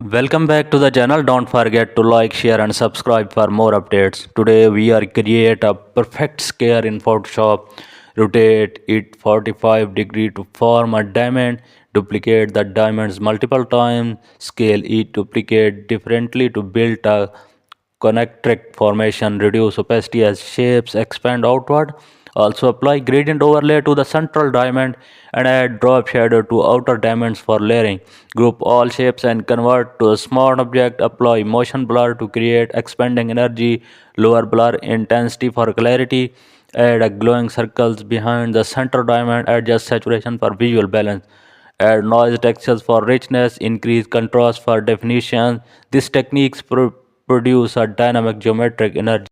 Welcome back to the channel. Don't forget to like, share and subscribe for more updates. Today we are create a perfect square in Photoshop. Rotate it 45 degree to form a diamond. Duplicate the diamonds multiple times. Scale each duplicate differently to build a concentric formation. Reduce opacity as shapes expand outward. Also apply gradient overlay to the central diamond and add drop shadow to outer diamonds for layering. Group all shapes and convert to a small object. Apply motion blur to create expanding energy. Lower blur intensity for clarity. Add a glowing circles behind the center diamond. Adjust saturation for visual balance. Add noise textures for richness. Increase contrast for definition. These techniques produce a dynamic geometric energy.